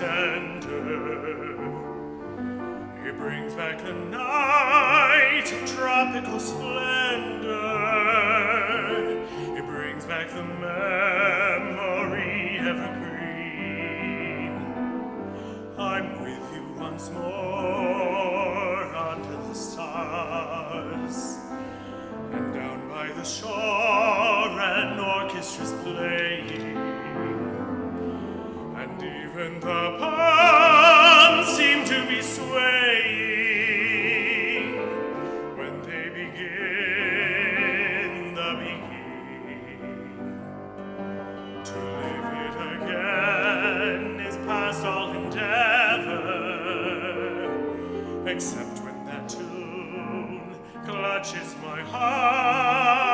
tender. He brings back the night of tropical splendor. He brings back the memory evergreen. I'm with you once more under the stars, and down by the shore an orchestra's playing, and even the palms seem to be swaying when they begin the beginning. To live it again is past all endeavor, except when that tune clutches my heart,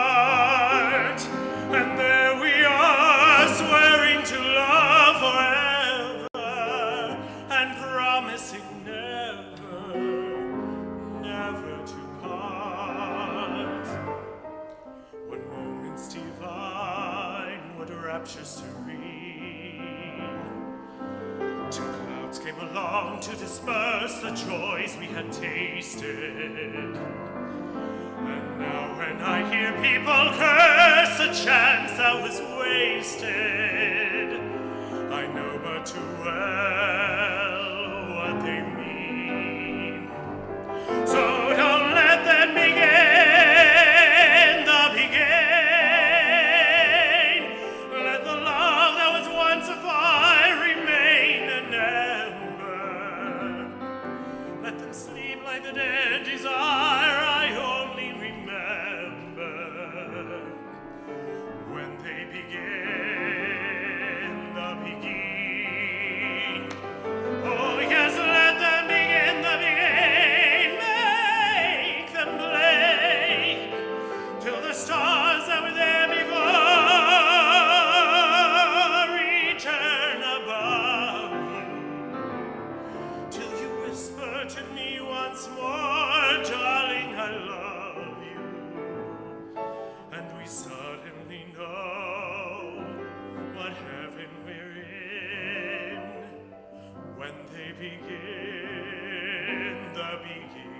and there we are swearing to love forever and promising never, never to part. What moments divine, what rapture serene. Two clouds came along to disperse the joys we had tasted. And now when I hear people curse a chance that was wasted, I know but too well what they mean. So don't let them begin the beginning. Let the love that was once a fire remain an ember. Let them sleep like the dead desire I only remember when they begin the begin. Oh yes, let them begin the begin. Make them play till the stars that were there before return above you, till you whisper to me once more, darling, I love you. And we suddenly know what heaven we're in when they begin the begin.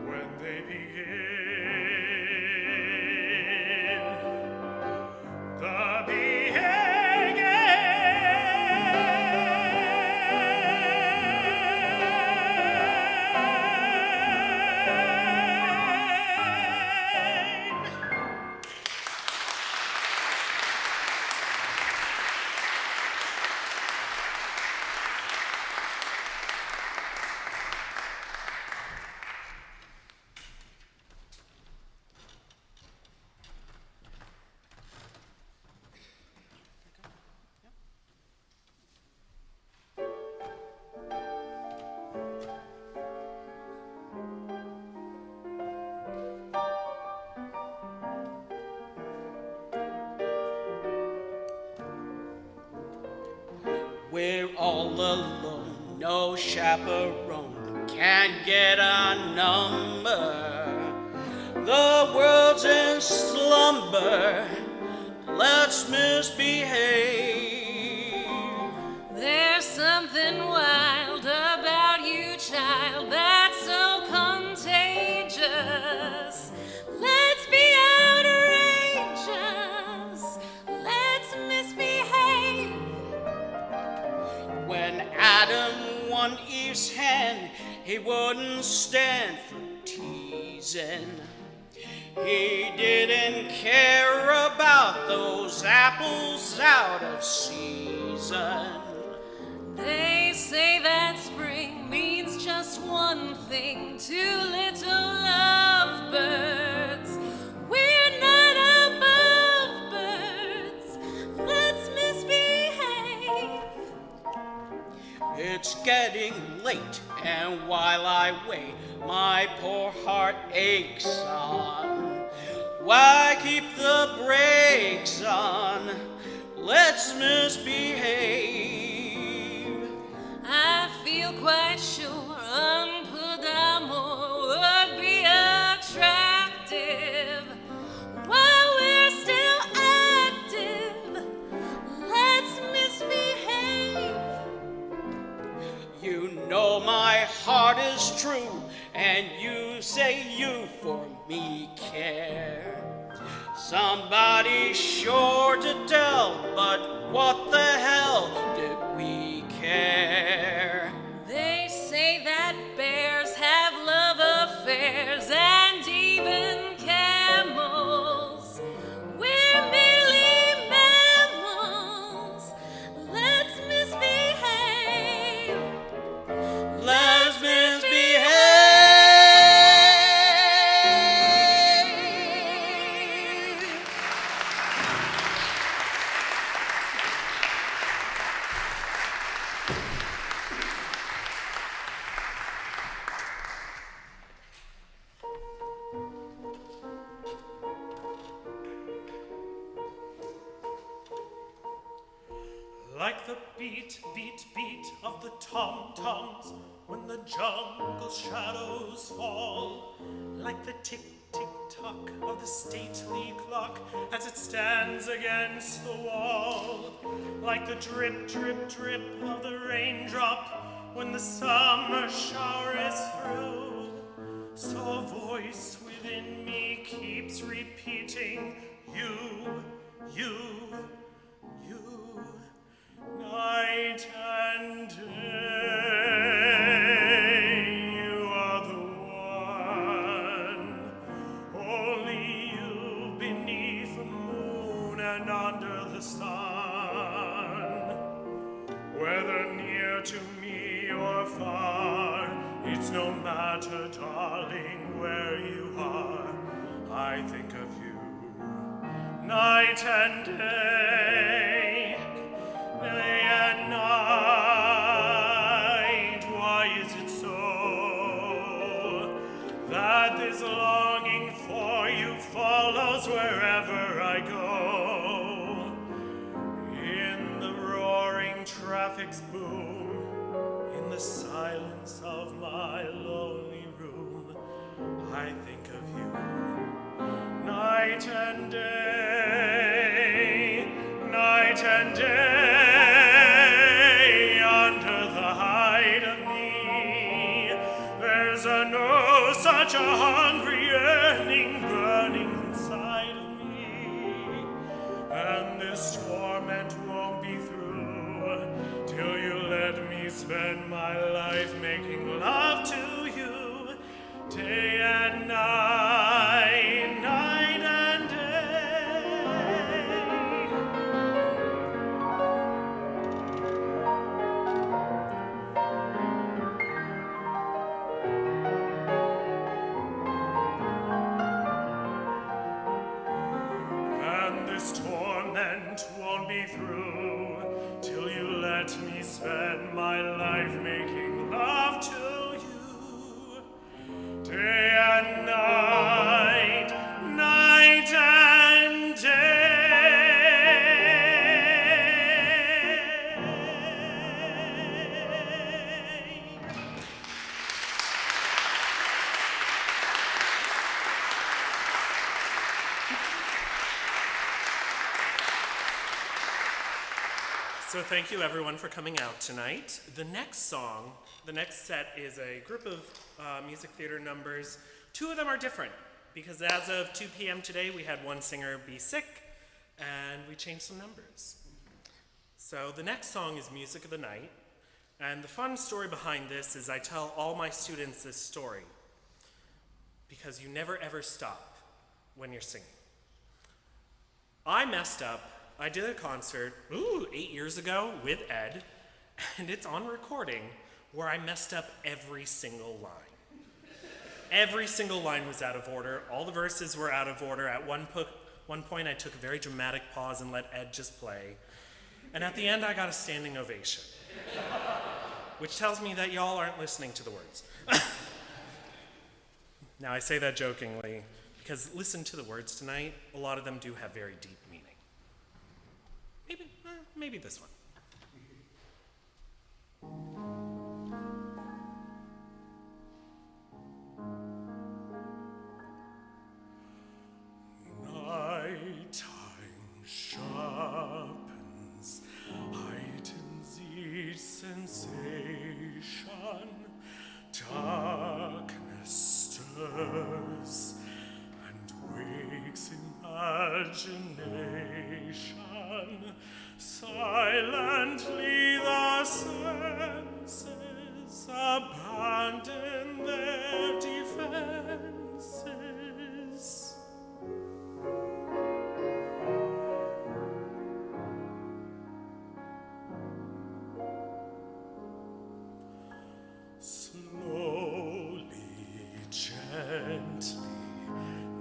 When they begin the We're all alone, no chaperone, can't get a number. The world's in slumber, let's misbehave. There's something wild about you, child, that's so contagious. Let's be outrageous, let's misbehave. When Adam won Eve's hand, he wouldn't stand for teasing. He didn't care about those apples out of season. They say that spring means just one thing to little lovebirds. We're not above birds, let's misbehave. It's getting late, and while I wait, my poor heart aches on. Why keep the brakes on? Let's misbehave. I feel quite sure un peu d'amour would be attractive. While we're still active, let's misbehave. Somebody's sure to tell, but what the hell do we care? They say that bears have love affairs and even camels. We're merely mammals. Let's misbehave. Let's misbehave. Like the beat, beat, beat of the tom-toms when the jungle shadows fall. Like the tick, tick, tock of the stately clock as it stands against the wall. Like the drip, drip, drip of the raindrop when the summer shower is through. So a voice within me keeps repeating, you, you, you. Night and day, you are the one. Only you beneath the moon and under the sun. Whether near to me or far, it's no matter, darling, where you are. I think of you night and day. Day and night, why is it so that this longing for you follows wherever I go? In the roaring traffic's boom, in the silence of my lonely room, I think of you night and day, night and day. Such a hungry yearning burning inside of me, and this torment won't be through till you let me spend my life making love to you, day and night, night and day. Torment won't be through till you let me spend my life making love to you, day and night, night and day. So thank you everyone for coming out tonight. The next song, the next set is a group of music theater numbers. Two of them are different because as of 2 p.m. today, we had one singer be sick and we changed some numbers. So the next song is Music of the Night. And the fun story behind this is I tell all my students this story because you never ever stop when you're singing. I messed up. I did a concert, 8 years ago with Ed, and it's on recording where I messed up every single line. Every single line was out of order. All the verses were out of order. At one point, I took a very dramatic pause and let Ed just play. And at the end, I got a standing ovation, which tells me that y'all aren't listening to the words. Now, I say that jokingly, because listen to the words tonight. A lot of them do have very deep meaning. Maybe this one. Nighttime sharpens, heightens each sensation. Darkness stirs and wakes imagination. Silently the senses abandon their defenses. Slowly, gently,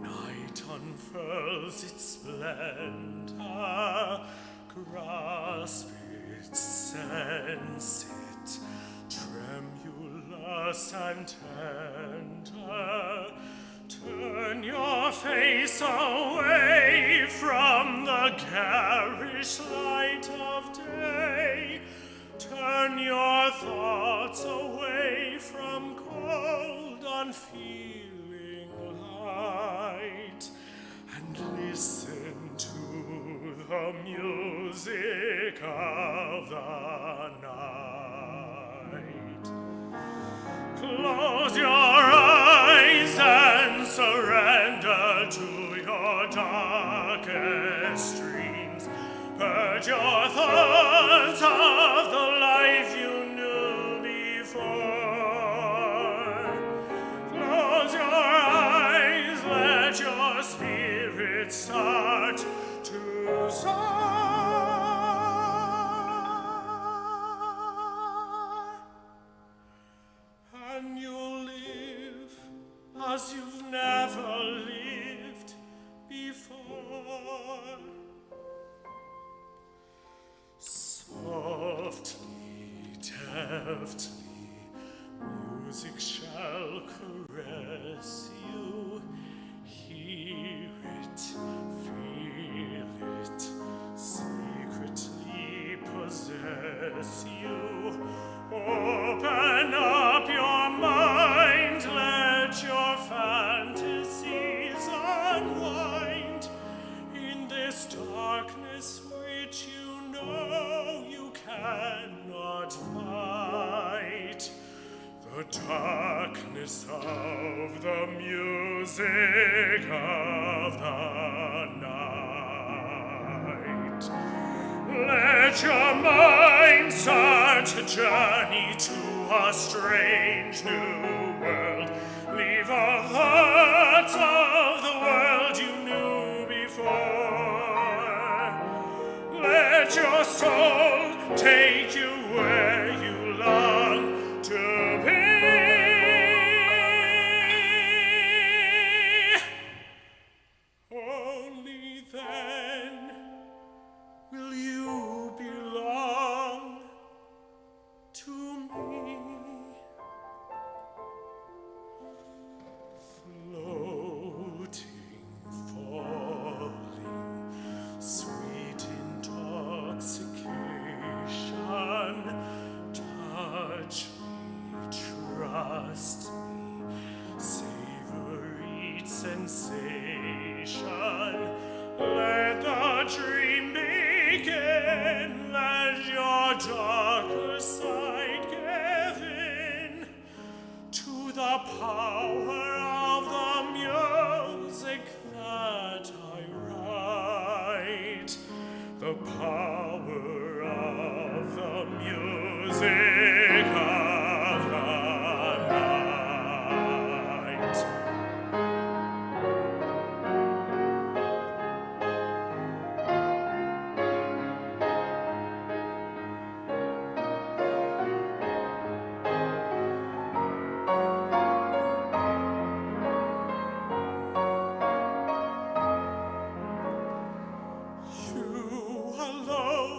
night unfurls its splendor. Grasp it, sense it, tremulous and tender. Turn your face away from the garish light of day. Turn your thoughts away from cold, unfeeling light, and listen to the music of the night. Close your eyes and surrender to your darkest dreams. Purge your thoughts of the life you knew before. Close your eyes, let your spirit start to soar. And you'll live as you've never lived before. Softly, deftly, music shall caress you. Hear it, feel it, secretly possess you. Open up your mind, let your fantasies unwind in this darkness which you know you cannot fight. The darkness of the music of the night. Let your mind start a journey to a strange new world. Leave all thoughts of the world you knew before. Let your soul take you where you long to be. Only then will you belong to me. Floating, falling, sweet intoxication. Touch me, trust me, savory sensation. Let the dream begin, let your darker side give in to the power of the music that I write. The power of the music of the night. You alone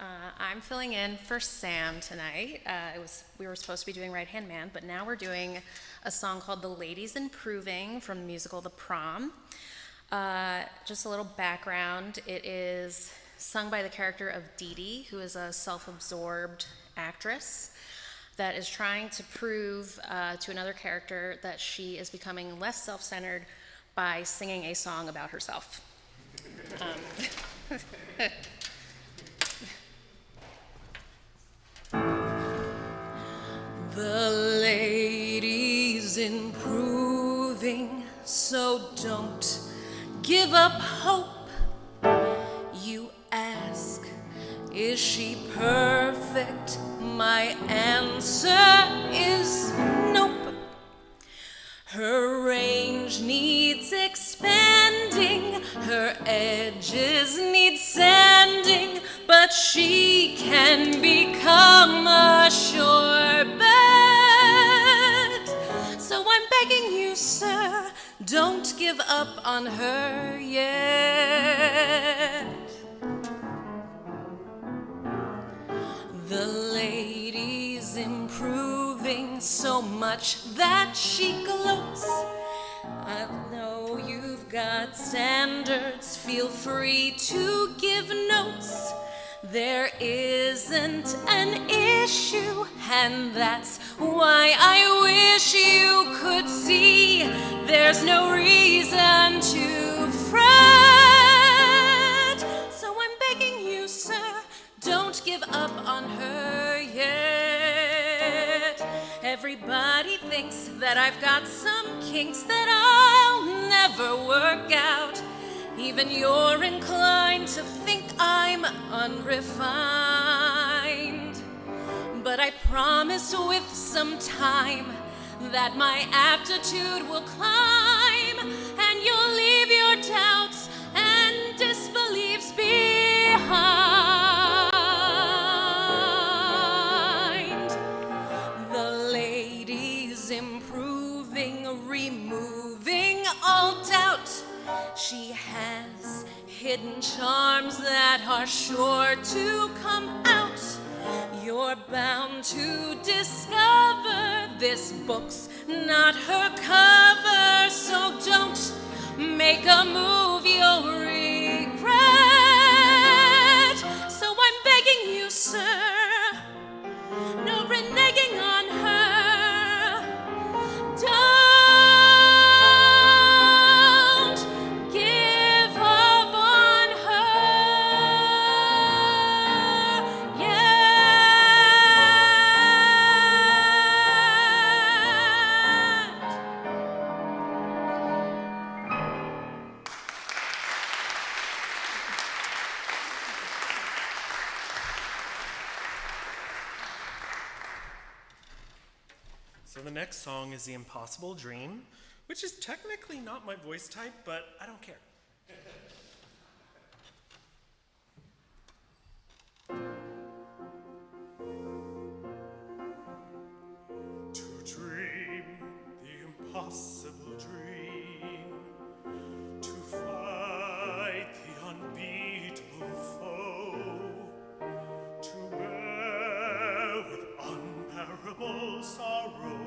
I'm filling in for Sam tonight. We were supposed to be doing Right Hand Man, but now we're doing a song called The Lady's Improving from the musical The Prom. Just a little background. It is sung by the character of Dee Dee, who is a self-absorbed actress that is trying to prove to another character that she is becoming less self-centered by singing a song about herself. The lady's improving, so don't give up hope. You ask, is she perfect? My answer is nope. Her range needs expanding, her edges need sanding, but she can become a sure bet. So I'm begging you, sir, don't give up on her yet. The lady's improving so much that she gloats. I know you've got standards, feel free to give notes. There isn't an issue, and that's why I wish you could see there's no reason to fret. So I'm begging you, sir, don't give up on her yet. Everybody thinks that I've got some kinks that I'll never work out. Even you're inclined to think I'm unrefined. But I promise with some time that my aptitude will climb, and you'll leave your doubts and disbeliefs behind. The lady's improving, removing all doubt. She has hidden charms that are sure to come out. You're bound to discover this book's not her cover, so don't make a move you'll regret. So I'm begging you, sir, no reneging on her. Don't give up on her yet. So the next song is The Impossible Dream, which is technically not my voice type, but I don't care. To dream the impossible dream, to fight the unbeatable foe, to bear with unbearable sorrow,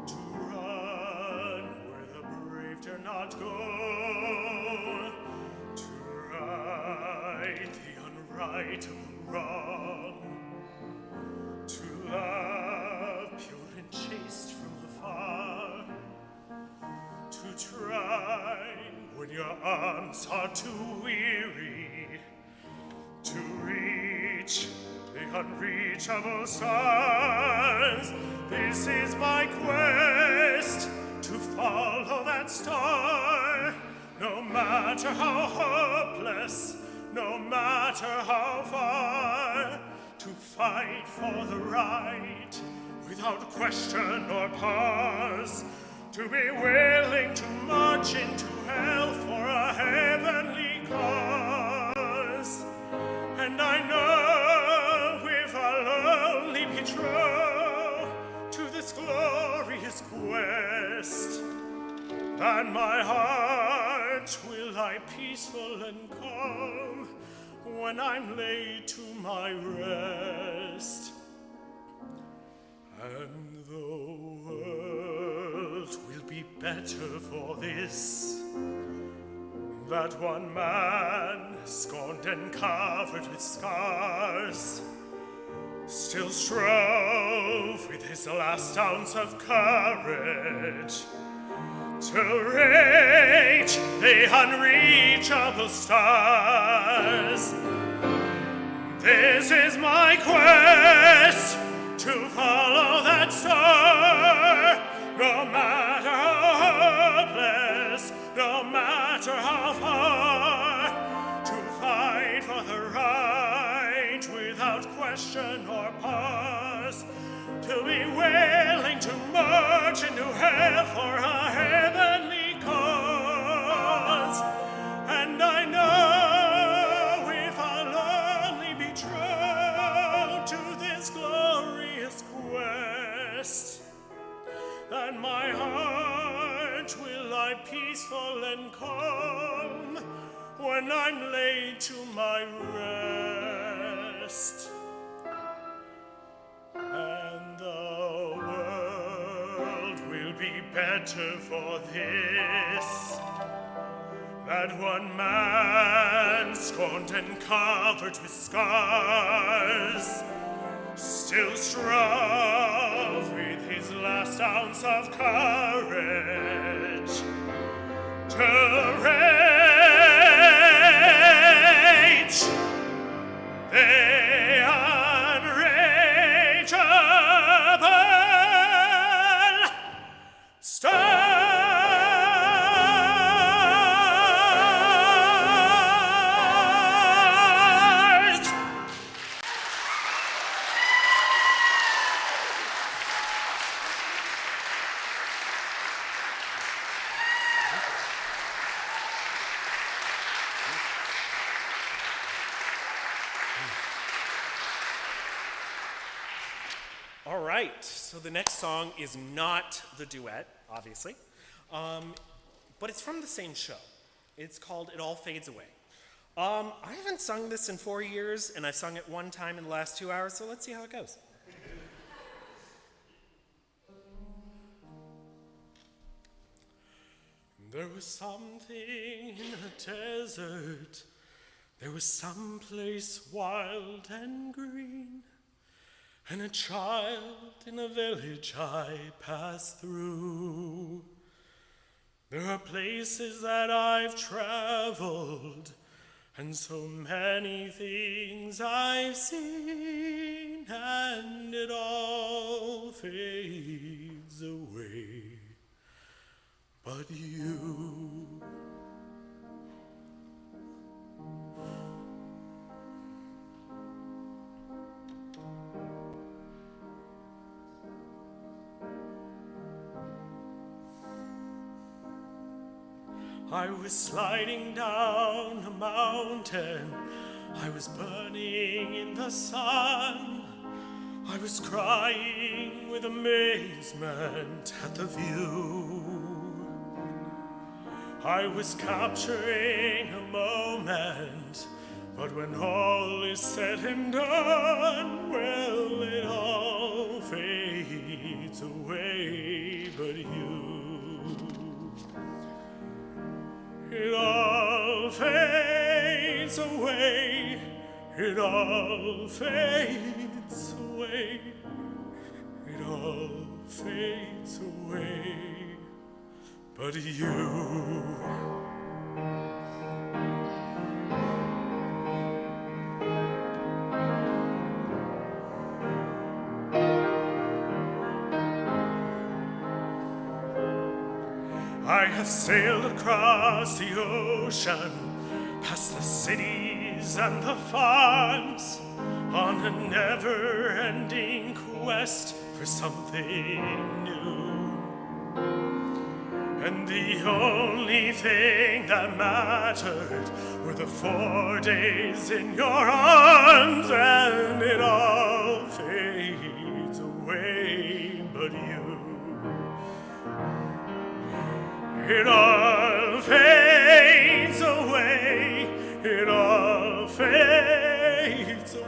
to run where the brave dare not go, to right the unrightable wrong, to love pure and chaste from afar, to try when your arms are too weary, to reach the unreachable stars. This is my quest, to follow that star, no matter how hopeless, no matter how far, to fight for the right without question or pause, to be willing to march into hell for a heavenly cause. And I know with a lonely betroth to this glorious quest, that my heart will lie peaceful and calm when I'm laid to my rest. And the world will be better for this, that one man, scorned and covered with scars, still strove with his last ounce of courage to reach the unreachable stars. This is my quest, to follow that star, no matter how hopeless, no matter how far, to fight for the right without question or pause, to be willing to march into hell for a heavenly cause. And I know if I'll only be true to this glorious quest, that my heart will lie peaceful and calm when I'm laid to my rest. And the world will be better for this, that one man, scorned and covered with scars, still strove with his last ounce of courage to reach the unreachable stars. All right, so the next song is not the duet, obviously, but it's from the same show. It's called It All Fades Away. I haven't sung this in 4 years, and I've sung it one time in the last 2 hours, so let's see how it goes. There was something in a desert, there was some place wild and green, and a child in a village I passed through. There are places that I've traveled, and so many things I've seen, and it all fades away. But you, I was sliding down a mountain, I was burning in the sun, I was crying with amazement at the view. I was capturing a moment, but when all is said and done, well, it all fades away, but you. It all fades away, it all fades away, it all fades away, but you. I have sailed across the ocean, past the cities and the farms, on a never-ending quest for something new. And the only thing that mattered were the 4 days in your arms, and it all fades away, but you. It all fades away, it all fades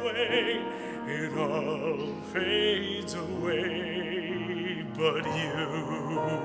away, it all fades away, but you.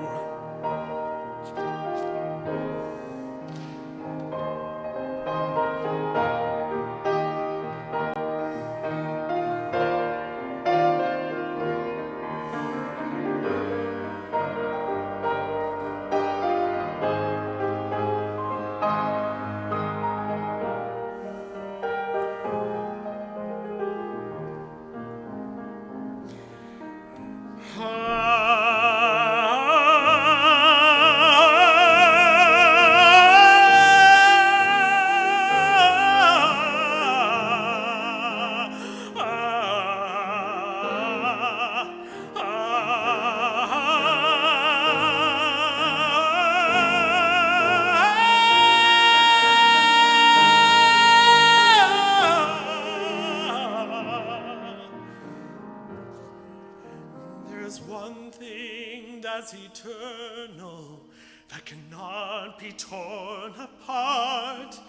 There's one thing that's eternal that cannot be torn apart.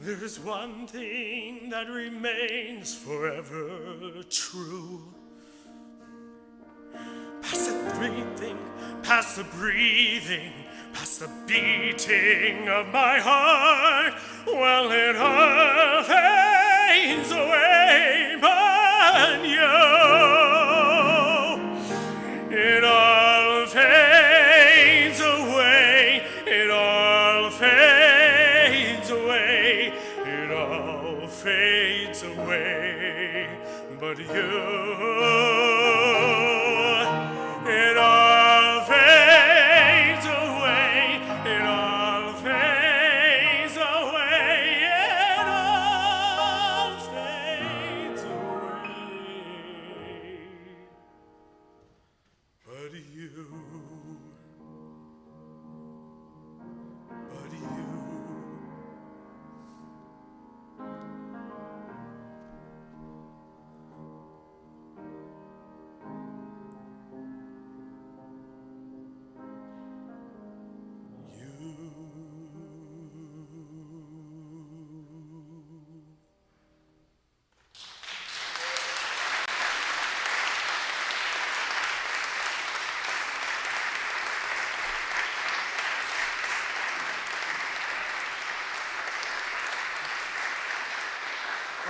There's one thing that remains forever true. Past the breathing, past the breathing, past the beating of my heart. Well, it all fades away, but you. It all fades away, it all fades away, it all fades away, but you. It all fades away, it all fades away, it all fades away. But you, but you.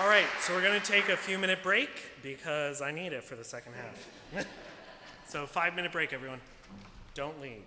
All right, so we're going to take a few-minute break because I need it for the second half. So 5-minute break, everyone. Don't leave.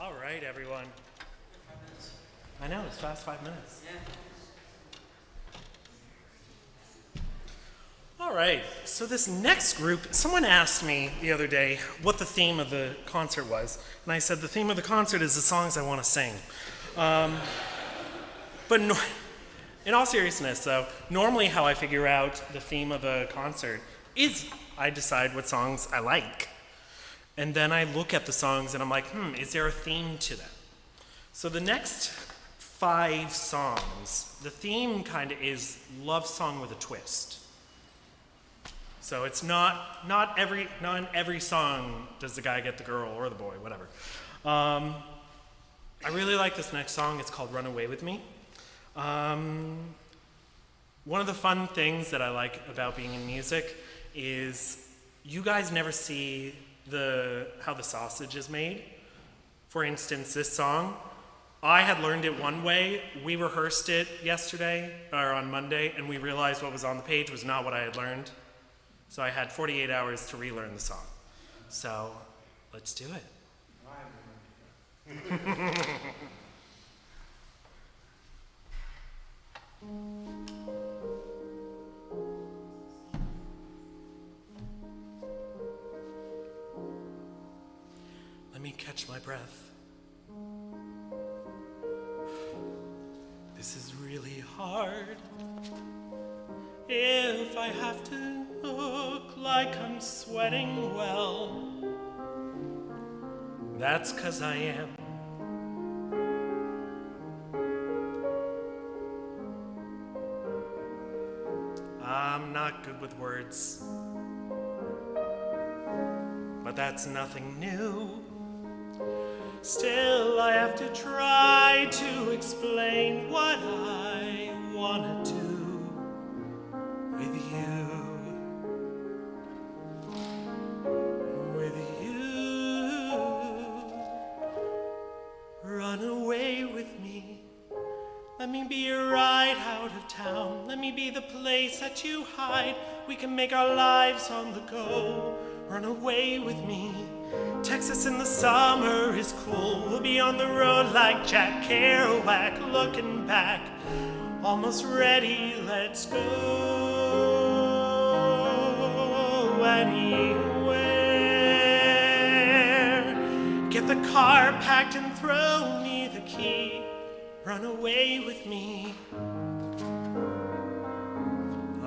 All right, everyone. I know, it's fast 5 minutes. All right, so this next group, someone asked me the other day what the theme of the concert was. And I said, the theme of the concert is the songs I want to sing. But in all seriousness, though, normally how I figure out the theme of a concert is I decide what songs I like. And then I look at the songs and I'm like, is there a theme to them? So the next 5 songs, the theme kind of is love song with a twist. So it's not in every song does the guy get the girl or the boy, whatever. I really like this next song. It's called Run Away With Me. One of the fun things that I like about being in music is you guys never see how the sausage is made. For instance, this song, I had learned it one way. We rehearsed it yesterday, or on Monday, and we realized what was on the page was not what I had learned. So I had 48 hours to relearn the song. So let's do it. Let me catch my breath. This is really hard. If I have to look like I'm sweating well, that's 'cause I am. I'm not good with words, but that's nothing new. Still, I have to try to explain what I want to do with you. With you. Run away with me. Let me be your ride out of town. Let me be the place that you hide. We can make our lives on the go. Run away with me. Texas in the summer is cool. We'll be on the road like Jack Kerouac, looking back. Almost ready, let's go anywhere. Get the car packed and throw me the key. Run away with me.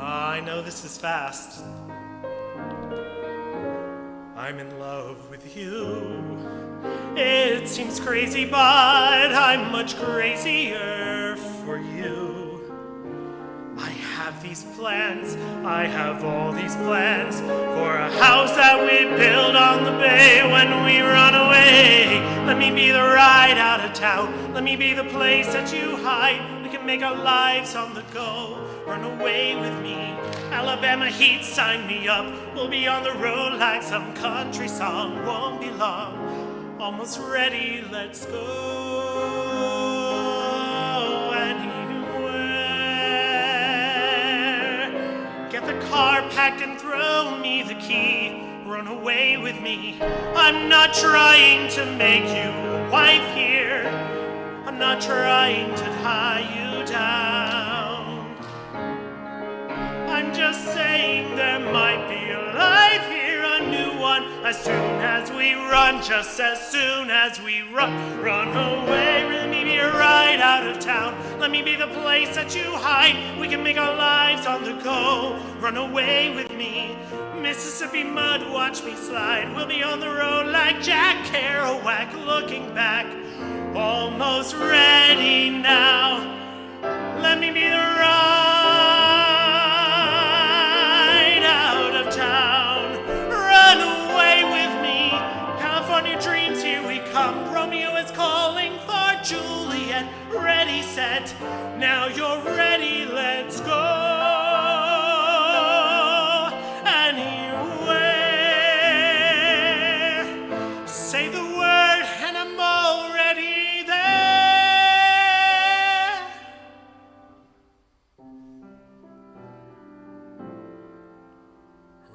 I know this is fast. I'm in love with you. It seems crazy, but I'm much crazier for you. I have these plans, I have all these plans for a house that we build on the bay when we run away. Let me be the ride out of town. Let me be the place that you hide. We can make our lives on the go. Run away with me. Alabama heat, sign me up. We'll be on the road like some country song. Won't be long. Almost ready, let's go anywhere. Get the car packed and throw me the key. Run away with me. I'm not trying to make you a wife here. I'm not trying to tie you down. I'm just saying there might be a life here, a new one, as soon as we run, just as soon as we run. Run away, let me be a ride out of town. Let me be the place that you hide. We can make our lives on the go. Run away with me. Mississippi mud, watch me slide. We'll be on the road like Jack Kerouac, looking back. Almost ready now. Let me be the ride out of town. Run away with me. California dreams, here we come. Romeo is calling for Juliet. Ready, set. Now you're ready, let's go. Anywhere. Say the word and I'm already there.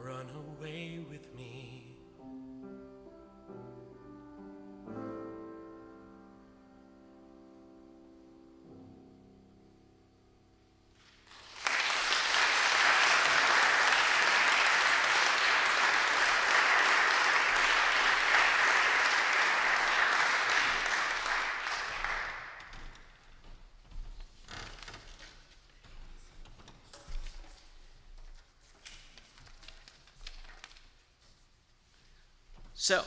Run away with me. So,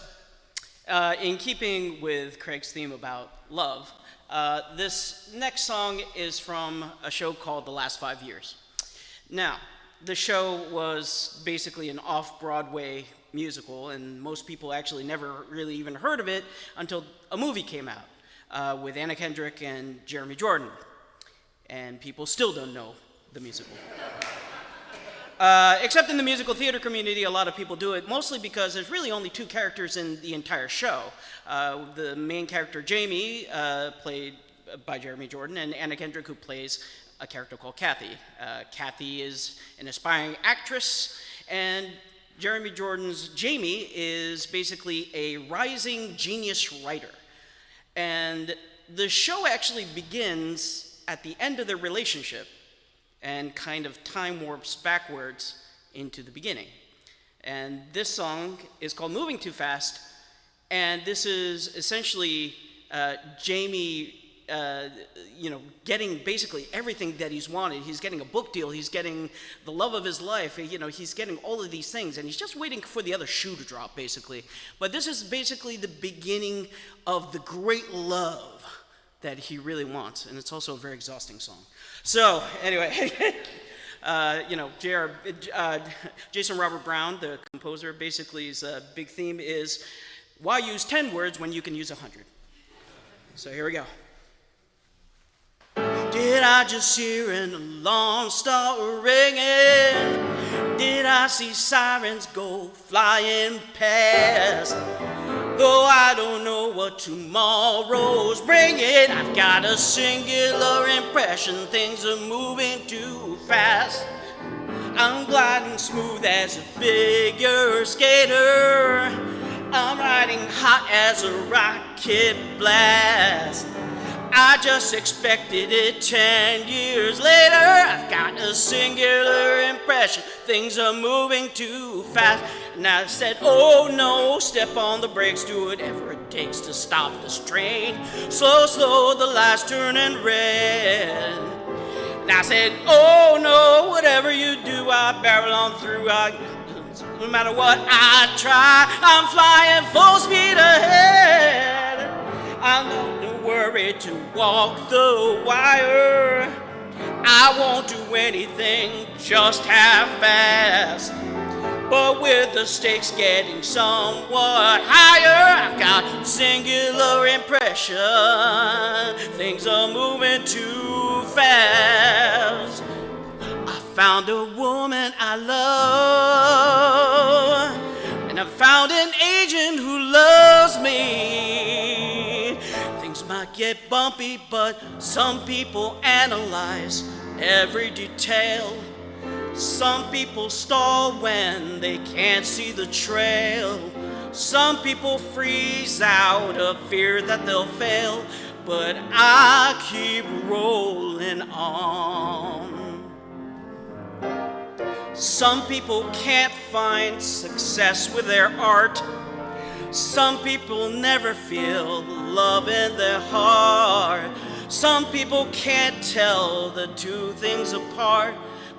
in keeping with Craig's theme about love, this next song is from a show called The Last 5 Years. Now, the show was basically an off-Broadway musical, and most people actually never really even heard of it until a movie came out with Anna Kendrick and Jeremy Jordan. And people still don't know the musical. Except in the musical theater community, a lot of people do it, mostly because there's really only 2 characters in the entire show. The main character, Jamie, played by Jeremy Jordan, and Anna Kendrick, who plays a character called Kathy. Kathy is an aspiring actress, and Jeremy Jordan's Jamie is basically a rising genius writer. And the show actually begins at the end of their relationship and kind of time warps backwards into the beginning. And this song is called Moving Too Fast, and this is essentially Jamie getting basically everything that he's wanted. He's getting a book deal, he's getting the love of his life, he's getting all of these things, and he's just waiting for the other shoe to drop, basically. But this is basically the beginning of the great love that he really wants, and it's also a very exhausting song. So, anyway, Jason Robert Brown, the composer, basically his big theme is, why use 10 words when you can use 100? So here we go. Did I just hear an alarm start ringing? Did I see sirens go flying past? Though I don't know what tomorrow's bringing, I've got a singular impression things are moving too fast. I'm gliding smooth as a figure skater. I'm riding hot as a rocket blast. I just expected it 10 years later. I've got a singular impression things are moving too fast. And I said, oh no, step on the brakes, do whatever it takes to stop this train. Slow, slow, the lights turning red. And I said, oh no, whatever you do, I barrel on through. No matter what I try, I'm flying full speed ahead. I'm not worried to walk the wire. I won't do anything just half-assed. But with the stakes getting somewhat higher, I've got singular impression things are moving too fast. I found a woman I love, and I found an agent who loves me. Things might get bumpy, but some people analyze every detail. Some people stall when they can't see the trail. Some people freeze out of fear that they'll fail, but I keep rolling on. Some people can't find success with their art. Some people never feel love in their heart. Some people can't tell the 2 things apart,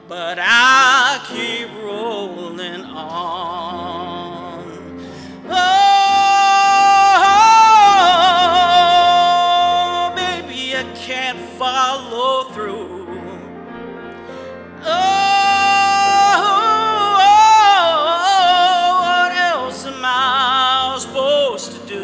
but I keep rolling on. Oh, baby, I can't follow through. Oh, what else am I supposed to do?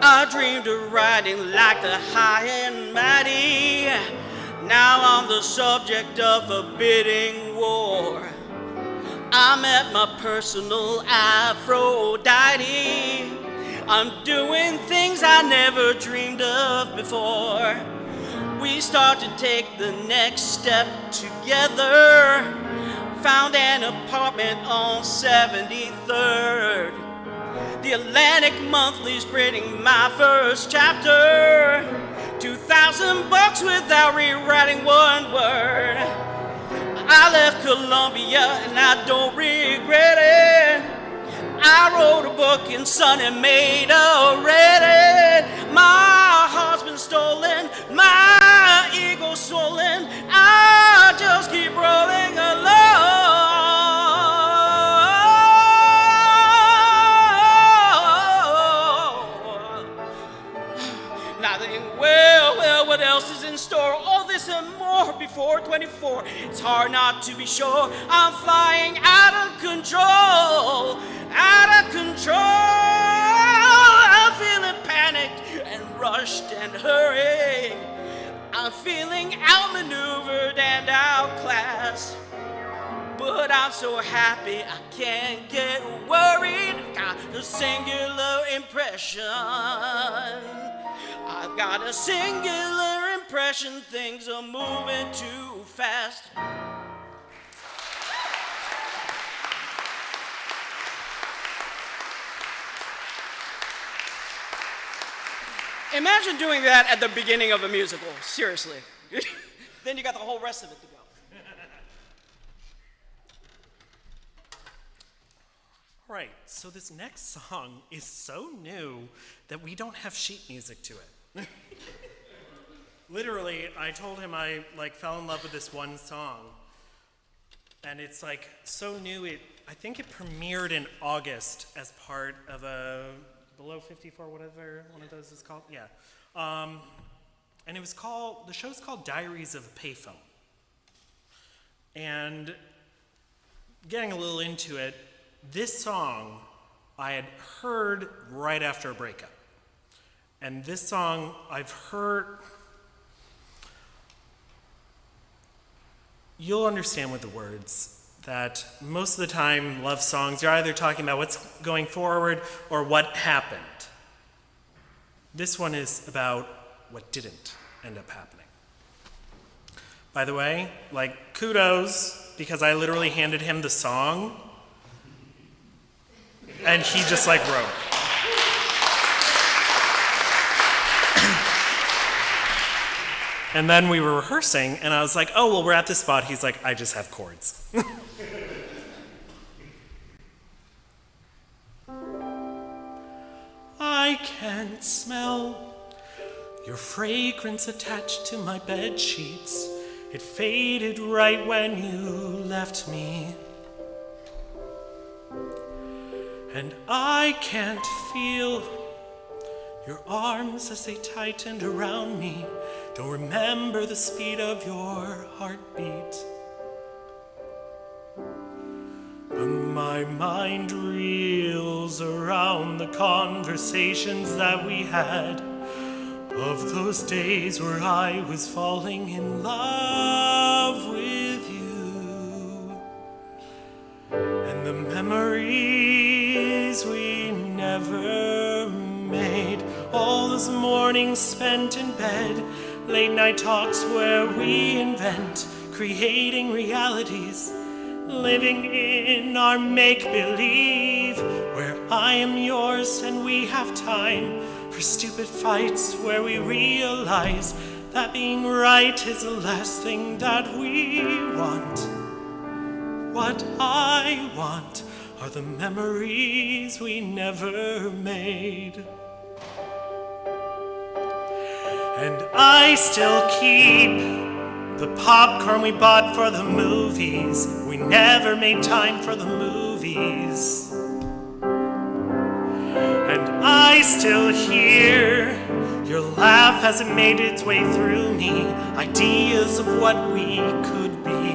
I dreamed of riding like the high and mighty. Now I'm the subject of a bidding war. I met my personal Aphrodite. I'm doing things I never dreamed of before. We start to take the next step together. Found an apartment on 73rd. The Atlantic Monthly's printing my first chapter. $2,000 without rewriting one word. I left Columbia and I don't regret it. I wrote a book and son and made a Reddit. My heart's been stolen, my ego's swollen. I just keep rolling along. Nothing, well, what else is in store? All this and more before 24. It's hard not to be sure I'm flying out of control. Out of control. I'm feeling panicked and rushed and hurried. I'm feeling outmaneuvered and outclassed. But I'm so happy I can't get worried. I've got a singular impression. I've got a singular impression. Things are moving too fast. Imagine doing that at the beginning of a musical, seriously. Then you got the whole rest of it to go. All right, so this next song is so new that we don't have sheet music to it. Literally, I told him I fell in love with this one song, and it's so new. I think it premiered in August as part of a Below 54, whatever one of those is called. Yeah, and the show's called Diaries of a Payphone. And getting a little into it, this song I had heard right after a breakup. And this song I've heard, you'll understand with the words that most of the time love songs, you're either talking about what's going forward or what happened. This one is about what didn't end up happening. By the way, kudos, because I literally handed him the song and he just wrote it. And then we were rehearsing, and I was like, oh, well, we're at this spot. He's like, I just have chords. I can't smell your fragrance attached to my bed sheets. It faded right when you left me. And I can't feel your arms as they tightened around me. Don't remember the speed of your heartbeat. But my mind reels around the conversations that we had, of those days where I was falling in love with you. And the memories we never made, all those mornings spent in bed, late night talks where we invent, creating realities, living in our make-believe, where I am yours and we have time for stupid fights, where we realize that being right is the last thing that we want. What I want are the memories we never made. And I still keep the popcorn we bought for the movies. We never made time for the movies. And I still hear your laugh as it made its way through me, ideas of what we could be.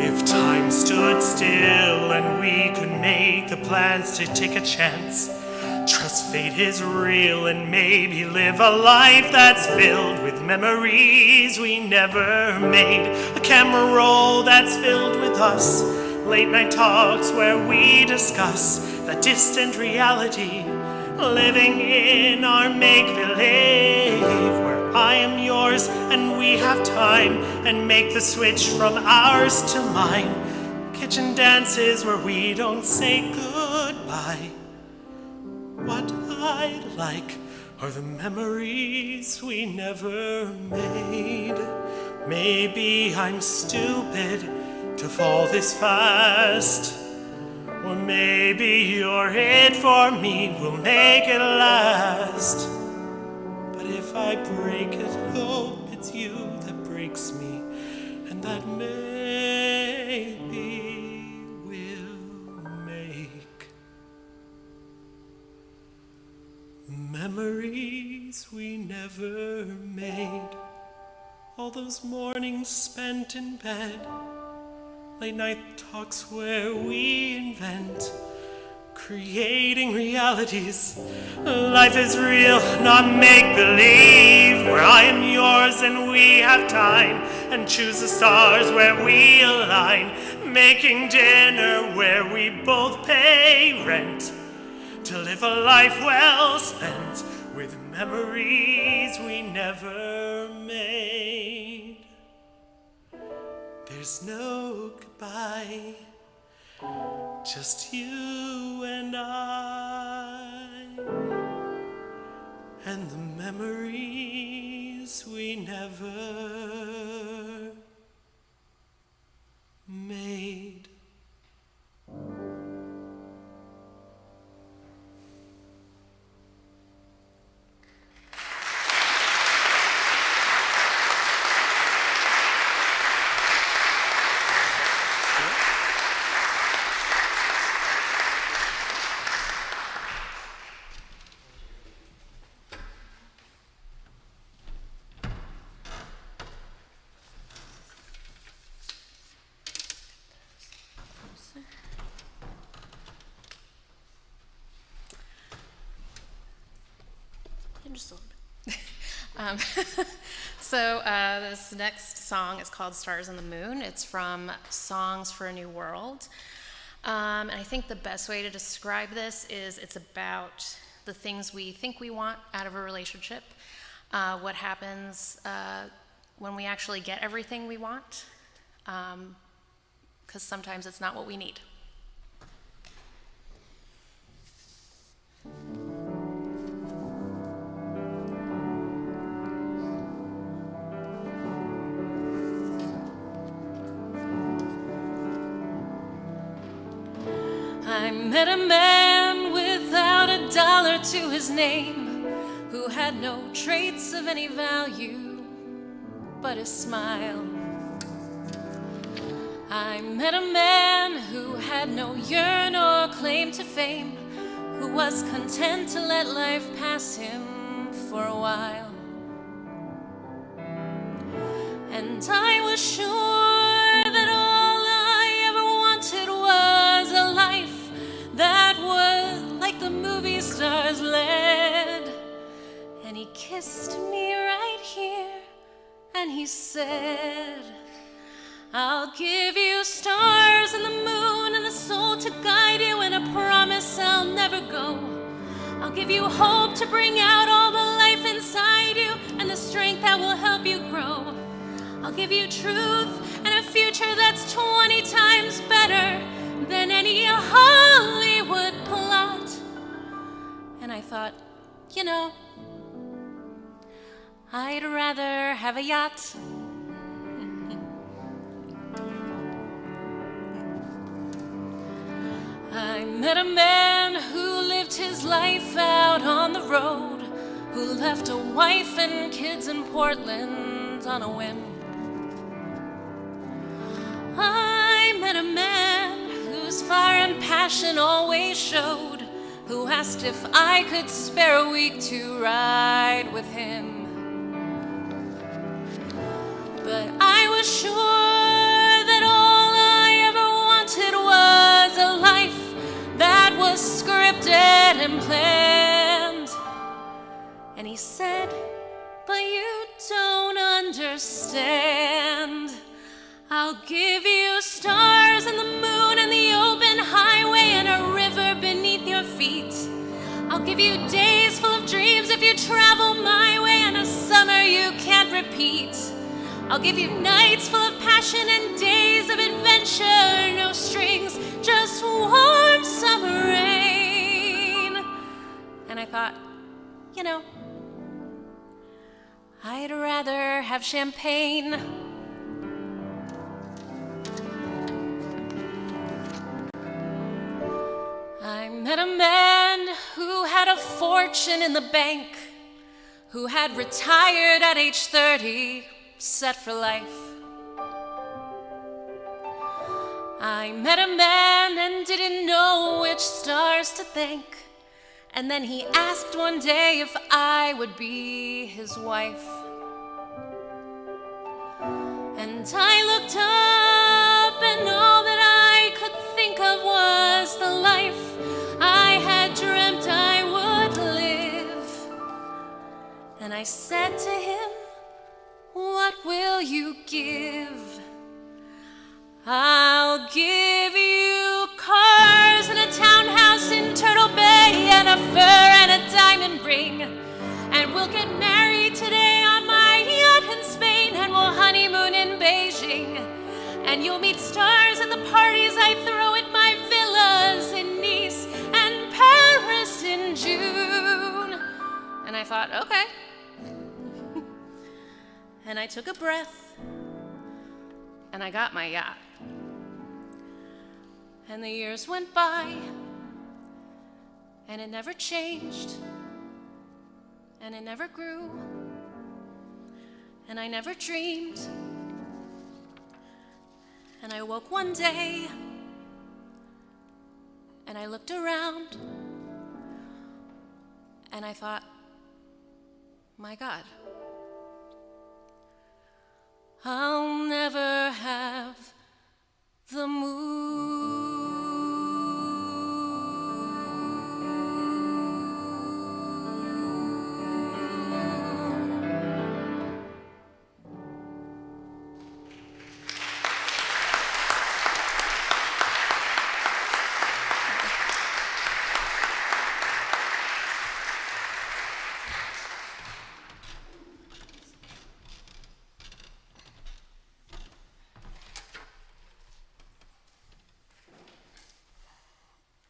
If time stood still and we could make the plans to take a chance, trust fate is real and maybe live a life that's filled with memories we never made. A camera roll that's filled with us, late night talks where we discuss that distant reality, living in our make-believe, where I am yours and we have time, and make the switch from ours to mine. Kitchen dances where we don't say goodbye. What I like are the memories we never made. Maybe I'm stupid to fall this fast. Or maybe your hate for me will make it last. But if I break it, hope it's you that breaks me, and that maybe will make the memories we never made. All those mornings spent in bed, late night talks where we invent, creating realities. Life is real, not make-believe, where I am yours and we have time, and choose the stars where we align, making dinner where we both pay rent, to live a life well spent with memories we never made. There's no goodbye, just you and I, and the memories we never made. Just a little bit. This next song is called Stars on the Moon. It's from Songs for a New World. And I think the best way to describe this is it's about the things we think we want out of a relationship, what happens when we actually get everything we want, because sometimes it's not what we need. I met a man without a dollar to his name, who had no traits of any value but his smile. I met a man who had no yearn or claim to fame, who was content to let life pass him for a while. And I was sure that all I ever wanted was a life that was like the movie stars led. And he kissed me right here, and he said, I'll give you stars and the moon and the soul to guide you, and a promise I'll never go. I'll give you hope to bring out all the life inside you, and the strength that will help you grow. I'll give you truth and a future that's 20 times better than any Hollywood plot. And I thought, you know, I'd rather have a yacht. I met a man who lived his life out on the road, who left a wife and kids in Portland on a whim. I met a man whose fire and passion always showed, who asked if I could spare a week to ride with him. But I was sure that all I ever wanted was a life that was scripted and planned. And he said, but you don't understand. I'll give you stars and the moon and the open highway and a river beneath your feet. I'll give you days full of dreams if you travel my way, and a summer you can't repeat. I'll give you nights full of passion and days of adventure, no strings, just warm summer rain. And I thought, you know, I'd rather have champagne. a man who had a fortune in the bank, who had retired at age 30, set for life. I met a man and didn't know which stars to thank, and then he asked one day if I would be his wife. And I looked up, and all that I could think of was the life I had dreamt I would live. And I said to him, "What will you give?" "I'll give you cars and a townhouse in Turtle Bay and a fur and a diamond ring. And we'll get married today on my yacht in Spain, and we'll honeymoon in Beijing. And you'll meet stars at the parties I throw at my villas in Nice and Paris in June." And I thought, okay. And I took a breath, and I got my yacht. And the years went by, and it never changed, and it never grew, and I never dreamed. And I woke one day, and I looked around, and I thought, my God, I'll never have the moon.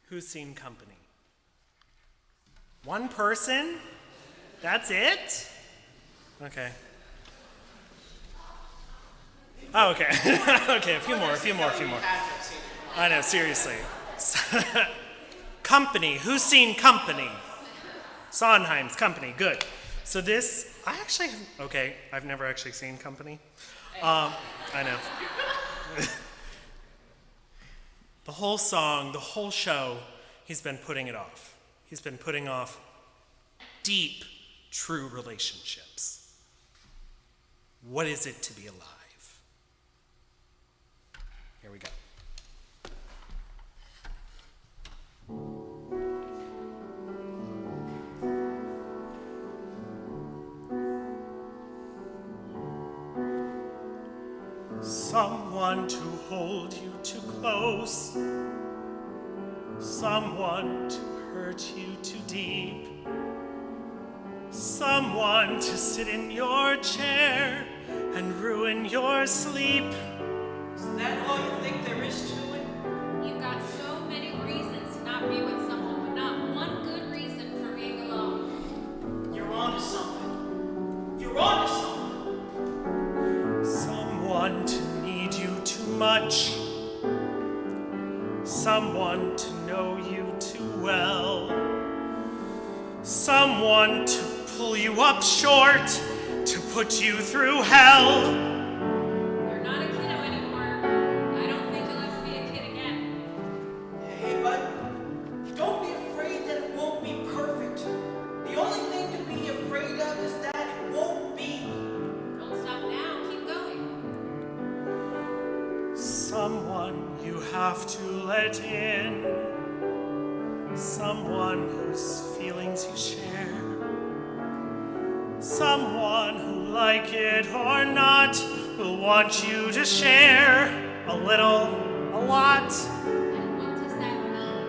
Who's seen Company? One person? That's it? Okay. Oh, okay. Okay, a few more. I know, seriously. Company. Who's seen Company? Sondheim's Company. Good. So this, I've never actually seen Company. I know. The whole song, the whole show, he's been putting it off. He's been putting off deep, true relationships. What is it to be alive? Here we go. Someone to hold you too close, someone to hurt you too deep, someone to sit in your chair and ruin your sleep. Is that all you think there is to it? You've got so many reasons to not be with someone, but not one good reason for being alone. You're on to something. You're on to something. Someone to need you too much, someone to know you too well, someone to pull you up short, to put you through hell. You're not a kiddo anymore. I don't think you'll ever be a kid again. Hey, bud, don't be afraid that it won't be perfect. The only thing to be afraid of is that it won't be. Don't stop now. Keep going. Someone you have to let in, someone whose feelings you share, someone who, like it or not, will want you to share a little, a lot. And what does that mean?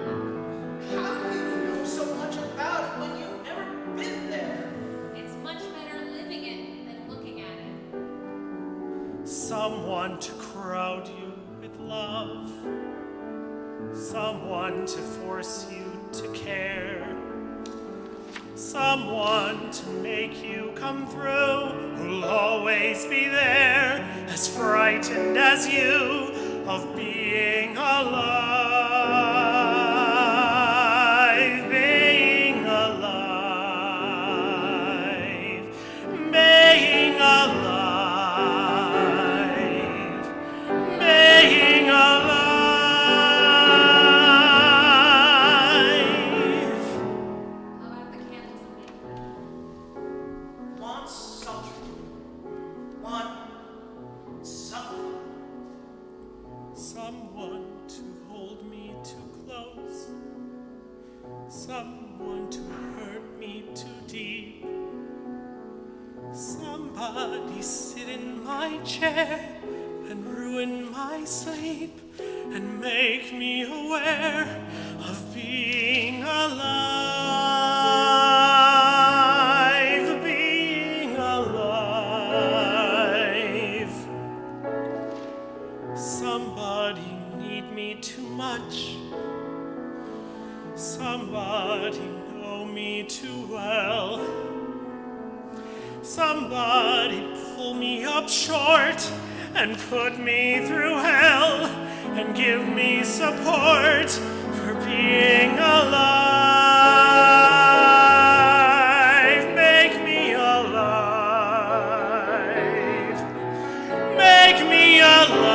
How do you know so much about it when you've never been there? It's much better living it than looking at it. Someone to crowd you with love, someone to force you to care, someone to make you come through, who'll always be there, as frightened as you of being alive. to hurt me too deep. Somebody sit in my chair and ruin my sleep and make me aware of being alive, being alive. Somebody need me too much. Somebody know me too well. Somebody pull me up short and put me through hell and give me support for being alive. Make me alive. Make me alive.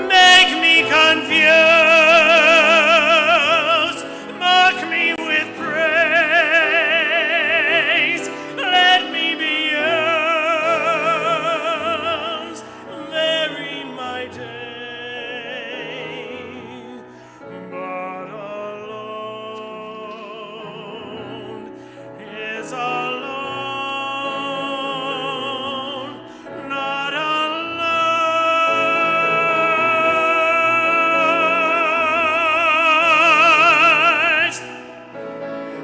Make me confused. Mock me with praise. Let me be used. Vary my day. But alone is alone. Not alive.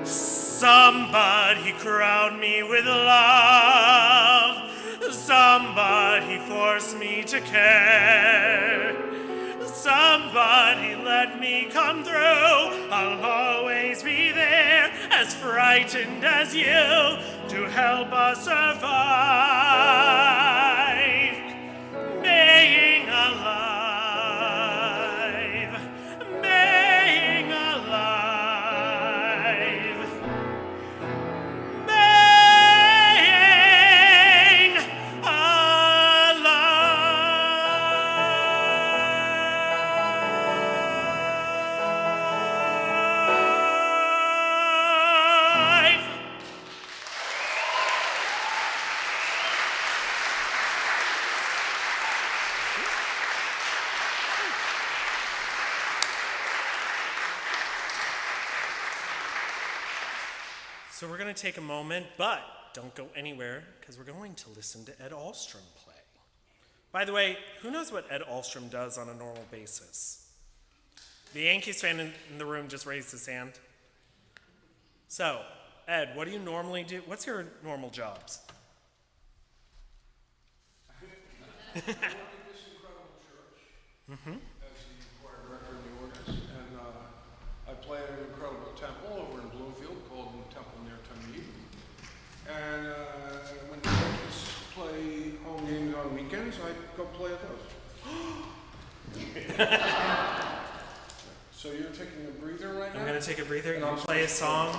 Somebody crown me with love. Somebody force me to care. Somebody let me come through. I'll always be there, as frightened as you, to help us survive. Being alive. Being alive. Being alive. So we're going to take a moment, but don't go anywhere because we're going to listen to Ed Ahlstrom play. By the way, who knows what Ed Ahlstrom does on a normal basis? The Yankees fan in the room just raised his hand. So, Ed, what do you normally do? What's your normal jobs? I work at this incredible church as the choir director and the organist, and I play at an incredible temple over in Bloomfield called the Temple near Tamid. And when the Yankees play home games on weekends, I go play at those. So you're taking a breather right now? I'm going to take a breather. And You I'm play a song.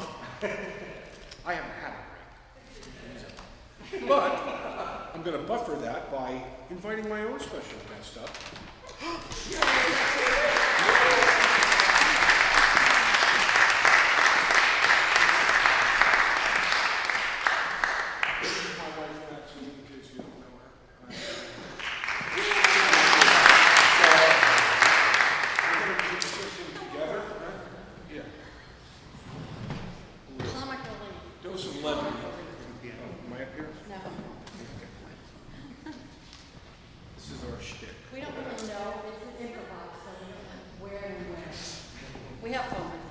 I haven't had a break. But I'm going to buffer that by inviting my own special guest up. This is my wife, Maxine, in case you don't know her. We're going to keep this thing together, right? Yeah. Dose of levity. Am I up here? No, This is our shtick. we don't really know, it's an improvised, so we don't know where and when. We have fun with it.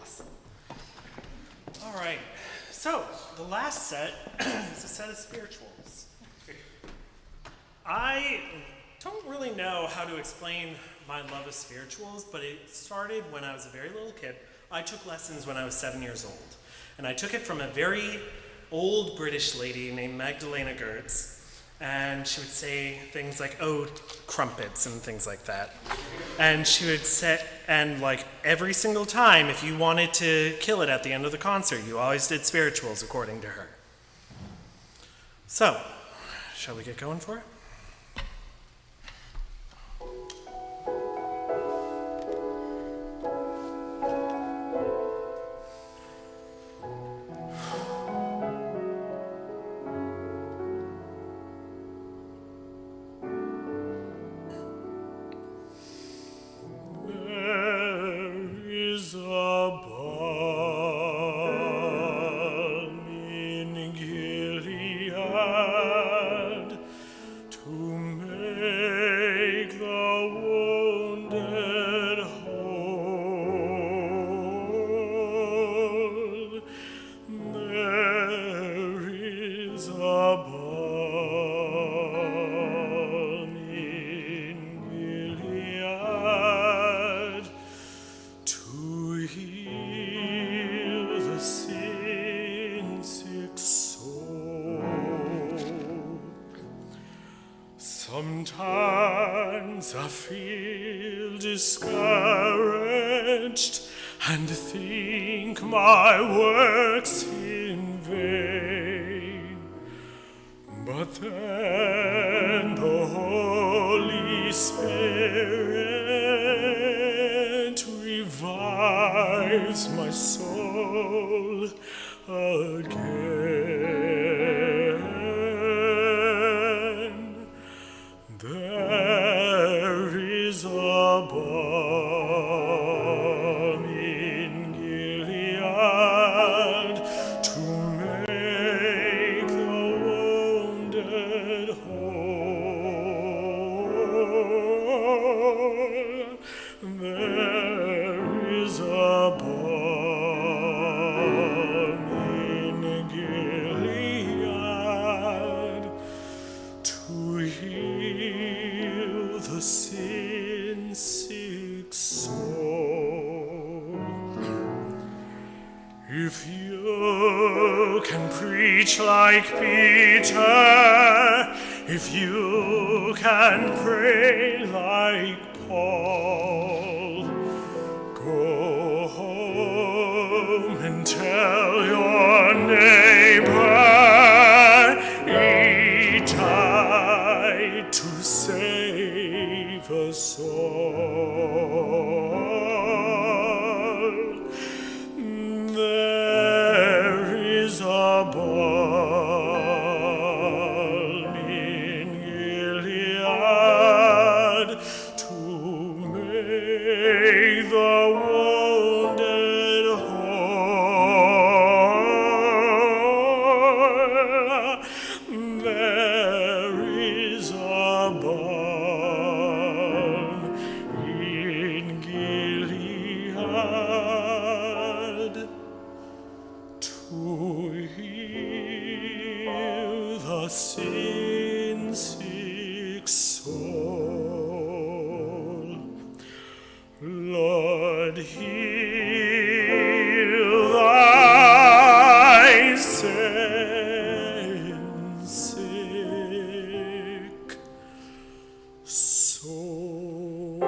Awesome. All right. So the last set is a set of spirituals. I don't really know how to explain my love of spirituals, but it started when I was a very little kid. I took lessons when I was 7 years old, and I took it from a very old British lady named Magdalena Gertz, and she would say things like, "Oh, crumpets," and things like that. And she would say, and like every single time, if you wanted to kill it at the end of the concert, you always did spirituals according to her. So, shall we get going for it? Sometimes I feel discouraged and think my work's in vain. But then the Holy Spirit revives my soul again. There is a balm in Gilead to make the wounded whole. There is a balm in Gilead to heal the sin-sick soul. If you can preach like Peter, if you can pray like Paul, go home and tell your neighbor he died to save us all. There is a balm in Gilead to make the wounded whole. There is balm in Gilead to heal the sin-sick soul. Lord, heal thy sin-sick soul.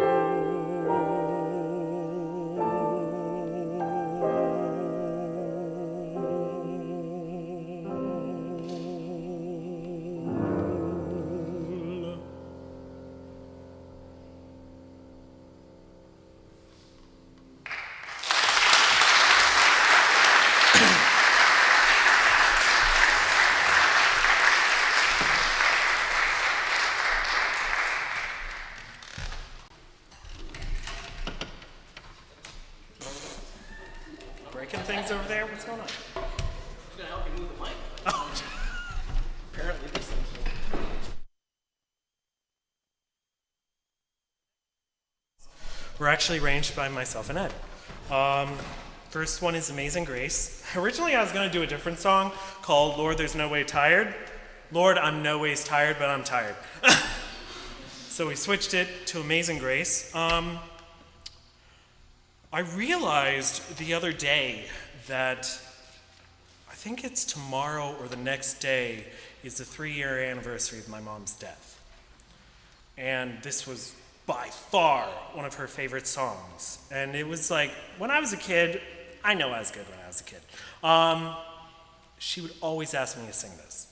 Breaking things over there? What's going on? I was gonna help you move the mic. Apparently this thing's. We're actually arranged by myself and Ed. First one is Amazing Grace. Originally, I was going to do a different song called Lord, There's No Way Tired. Lord, I'm no ways tired, but I'm tired. So we switched it to Amazing Grace. I realized the other day that I think it's tomorrow or the next day is the 3-year anniversary of my mom's death. And this was by far one of her favorite songs. And it was like, when I was a kid, I know I was good when I was a kid. She would always ask me to sing this.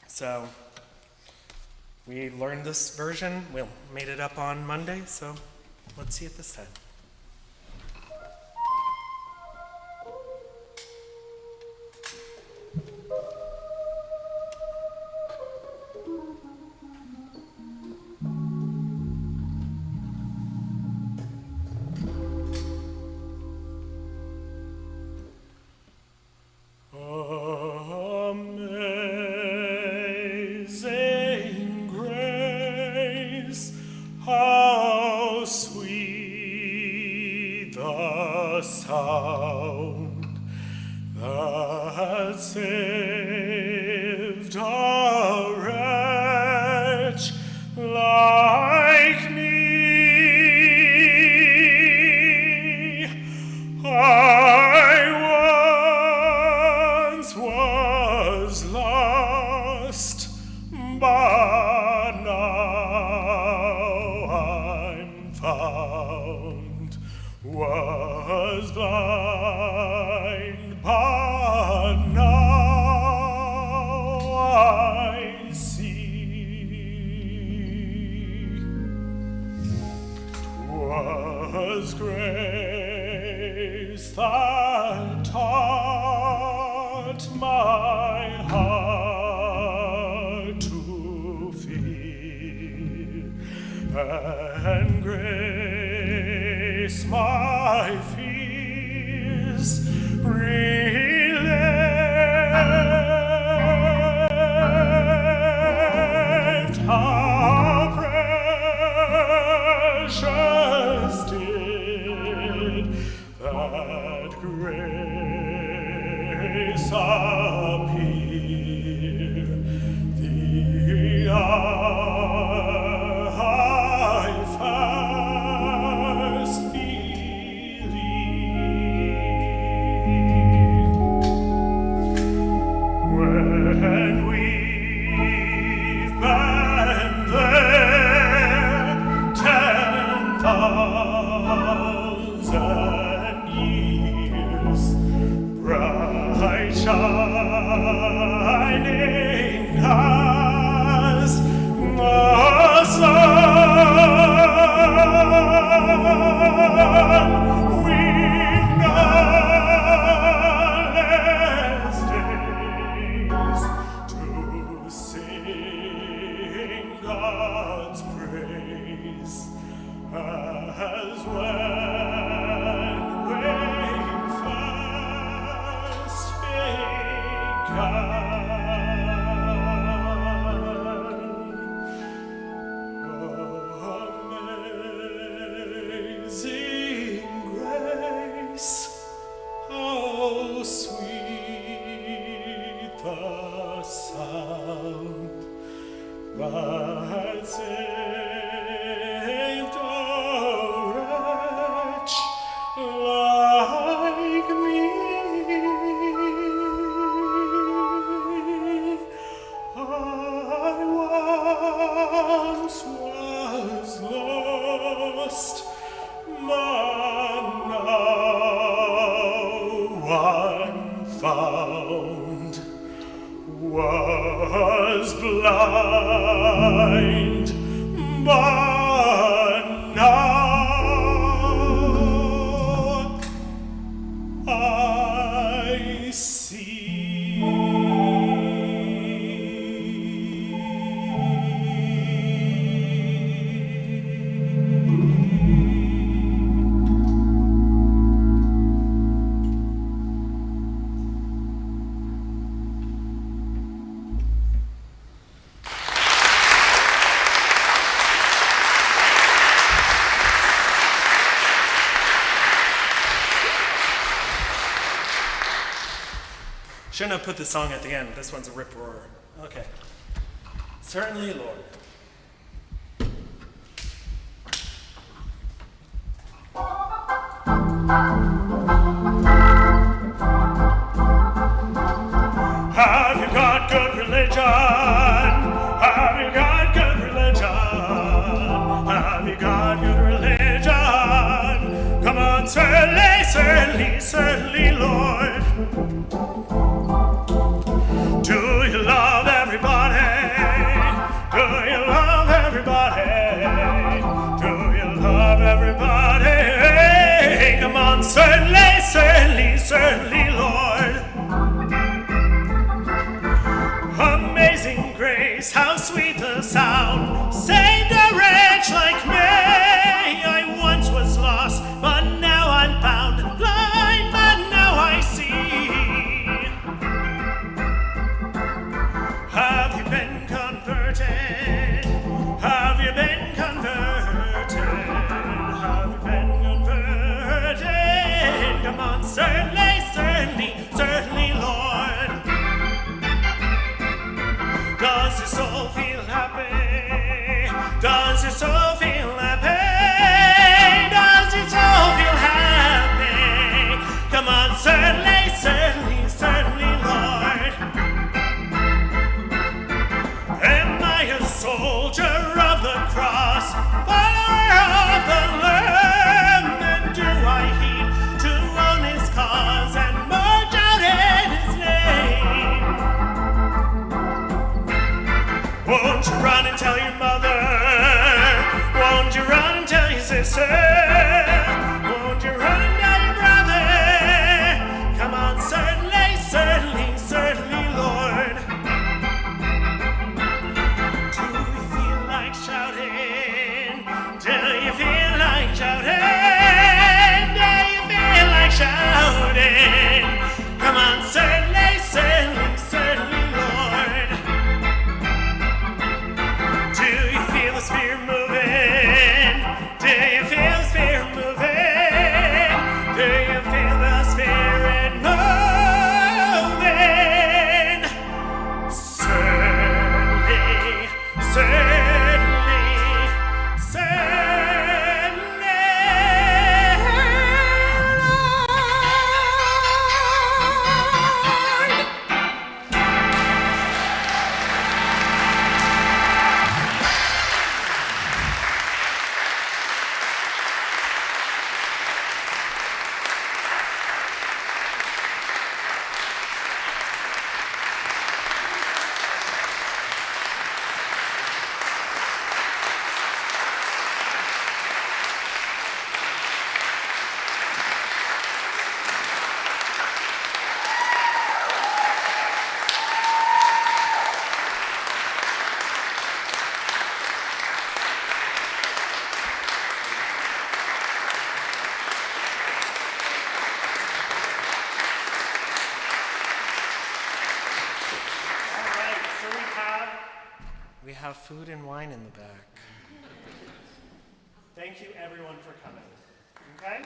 So we learned this version. We made it up on Monday, so let's see it this time. Amazing grace, how sweet the sound that saved a wretch like me. I once was lost, but now I'm found. Was blind, but now I see. 'Twas grace that taught my heart to fear, and grace my fears relieved. How precious did that grace appear, the hour I first believed. When we've been there 10,000 years, bright shining as the sun, we've numberless days to sing God's praise, as when we first began. saved a wretch like me. I once was lost, but now I'm found. Was blind, but now I see. Shouldn't have put the song at the end. This one's a rip roar. Okay. Certainly, Lord. Have you got good religion? Have you got good religion? Have you got good religion? Come on, certainly, certainly, certainly, Lord. Do you love everybody? Do you love everybody? Do you love everybody? Come on, certainly, certainly, certainly, Lord. Amazing grace, how sweet the sound, saved a wretch like me. I once was lost, but now I'm found, blind, but now I see. Have you been converted? Have you been converted? Have you been converted? Come on, certainly, certainly, certainly, Lord. Does your soul feel happy? Does your soul feel happy? Does your soul feel happy? Come on, certainly, certainly, certainly, Lord. Am I a soldier of the cross, follower of the Lamb? And do I heed to own his cause and march out in his name? Won't you run and tell your mother? Won't you run and tell your sister? Won't you run and tell your brother? Come on, certainly, certainly, certainly, Lord. Do you feel like shouting? Do you feel like shouting? Do you feel like shouting? Come on, certainly, certainly, certainly, Lord. Do you feel the Spirit moving? Do you feel the Spirit moving? Do you feel the Spirit moving? Certainly, certainly, certainly, Lord. All right, so we have food and wine in the back. Thank you everyone for coming. Okay?